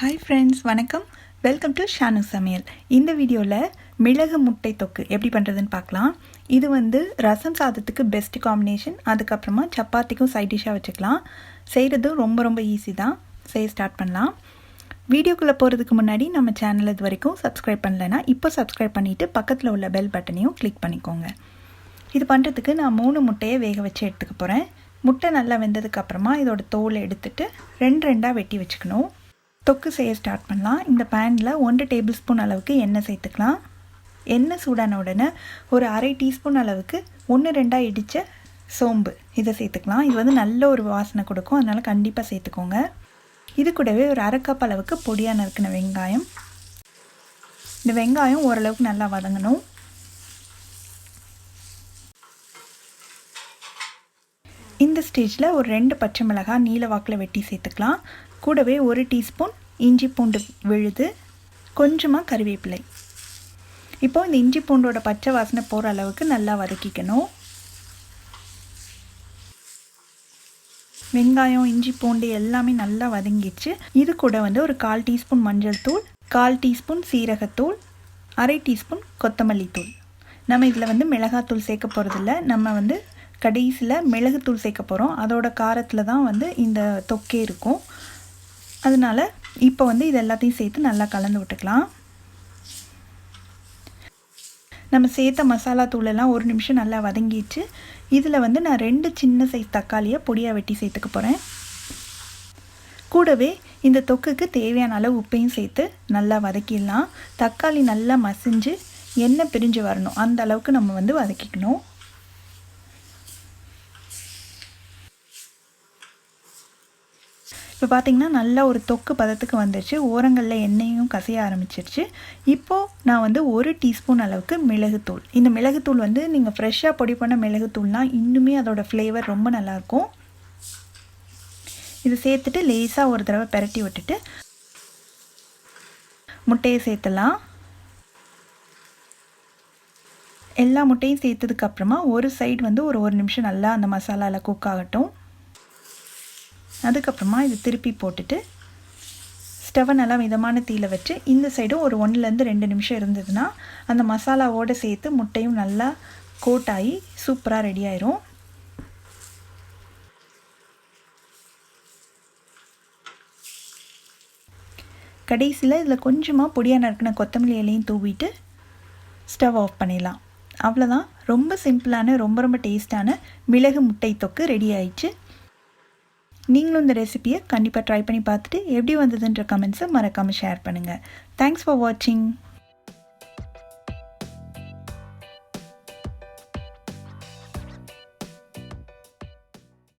Hi friends, வணக்கம். Welcome to Shanu சமையல். இந்த வீடியோவில் மிளகு முட்டை தொக்கு எப்படி பண்ணுறதுன்னு பார்க்கலாம். இது ரசம் சாதத்துக்கு பெஸ்ட் காம்பினேஷன். அதுக்கப்புறமா சப்பாத்திக்கும் சைட் டிஷ்ஷாக வச்சுக்கலாம். செய்கிறது ரொம்ப ஈஸி தான். செய்ய ஸ்டார்ட் பண்ணலாம். வீடியோக்குள்ளே போகிறதுக்கு முன்னாடி நம்ம சேனல் இது வரைக்கும் சப்ஸ்கிரைப் பண்ணலைன்னா இப்போ சப்ஸ்கிரைப் பண்ணிவிட்டு பக்கத்தில் உள்ள பெல் பட்டனையும் கிளிக் பண்ணிக்கோங்க. இது பண்ணுறதுக்கு நான் 3 முட்டையை வேக வச்சு எடுத்துக்க போகிறேன். முட்டை நல்லா வெந்ததுக்கப்புறமா இதோட தோலை எடுத்துட்டு ரெண்டாக வெட்டி வச்சுக்கணும். தொக்கு செய்ய ஸ்டார்ட் பண்ணலாம். இந்த பேனில் 1 டேபிள் ஸ்பூன் அளவுக்கு எண்ணெய் சேர்த்துக்கலாம். எண்ணெய் சூடான உடனே ஒரு அரை டீஸ்பூன் அளவுக்கு 1-2 இடித்த சோம்பு இதை சேர்த்துக்கலாம். இது நல்ல ஒரு வாசனை கொடுக்கும், அதனால் கண்டிப்பாக சேர்த்துக்கோங்க. இது கூடவே ஒரு அரை கப் அளவுக்கு பொடியாக நறுக்கின வெங்காயம். இந்த வெங்காயம் ஓரளவுக்கு நல்லா வதங்கணும். இந்த ஸ்டேஜில் ஒரு 2 பச்சை மிளகாய் நீல வாக்கில் வெட்டி சேர்த்துக்கலாம். கூடவே 1 டீஸ்பூன் இஞ்சி பூண்டு விழுது, கொஞ்சமாக கறிவேப்பிலை. இப்போது இந்த இஞ்சி பூண்டோட பச்சை வாசனை போகிற அளவுக்கு நல்லா வதக்கிக்கணும். வெங்காயம் இஞ்சி பூண்டு எல்லாமே நல்லா வதங்கிடுச்சு. இது கூட ஒரு 1/4 டீஸ்பூன் மஞ்சள் தூள், 1/4 டீஸ்பூன் சீரகத்தூள், அரை டீஸ்பூன் கொத்தமல்லி தூள். நம்ம இதில் மிளகாத்தூள் சேர்க்க போகிறதில்ல. நம்ம கடைசியில் மிளகுத்தூள் சேர்க்க போகிறோம். அதோட காரத்தில் தான் இந்த தொக்கே இருக்கும். அதனால் இப்போ இது எல்லாத்தையும் சேர்த்து நல்லா கலந்து விட்டுக்கலாம். நம்ம சேர்த்த மசாலா தூளெல்லாம் 1 நிமிஷம் நல்லா வதங்கிடுச்சு. இதில் நான் 2 சின்ன சைஸ் தக்காளியை பொடியாக வெட்டி சேர்த்துக்க போகிறேன். கூடவே இந்த தொக்குக்கு தேவையான அளவு உப்பையும் சேர்த்து நல்லா வதக்கிடலாம். தக்காளி நல்லா மசிஞ்சு எண்ணெய் பிரிஞ்சு வரணும், அந்த அளவுக்கு நம்ம வதக்கிக்கணும். இப்போ பார்த்திங்கன்னா நல்லா ஒரு தொக்கு பதத்துக்கு வந்துடுச்சு. ஓரங்களில் எண்ணெயும் கசைய ஆரம்பிச்சிருச்சு. இப்போது நான் 1 டீஸ்பூன் அளவுக்கு மிளகுத்தூள். இந்த மிளகுத்தூள் நீங்கள் ஃப்ரெஷ்ஷாக பொடி பண்ண மிளகுத்தூள்னால் இன்னுமே அதோட ஃப்ளேவர் ரொம்ப நல்லாயிருக்கும். இது சேர்த்துட்டு லேசாக ஒரு தடவை பெரட்டி விட்டுட்டு முட்டையை சேர்த்துலாம். எல்லா முட்டையும் சேர்த்ததுக்கப்புறமா ஒரு சைடு ஒரு 1 நிமிஷம் நல்லா அந்த மசாலாவில் குக் ஆகட்டும். அதுக்கப்புறமா இது திருப்பி போட்டுட்டு ஸ்டவ்வை நல்லா மிதமான தீயில் வச்சு இந்த சைடும் ஒரு 1-2 நிமிஷம் இருந்ததுன்னா அந்த மசாலாவோடு சேர்த்து முட்டையும் நல்லா கோட் ஆகி சூப்பராக ரெடி ஆயிரும். கடைசியில் இதில் கொஞ்சமாக பொடியாக நறுக்கின கொத்தமல்லி இலையும் தூவிட்டு ஸ்டவ் ஆஃப் பண்ணிடலாம். அவ்வளோதான். ரொம்ப சிம்பிளான ரொம்ப டேஸ்டான மிளகு முட்டை தொக்கு ரெடி ஆயிடுச்சு. நீங்களும் இந்த ரெசிபியை கண்டிப்பாக ட்ரை பண்ணி பார்த்துட்டு எப்படி வந்ததுன்ற கமெண்ட்ஸை மறக்காமல் ஷேர் பண்ணுங்கள். தேங்க்ஸ் ஃபார் வாட்சிங்.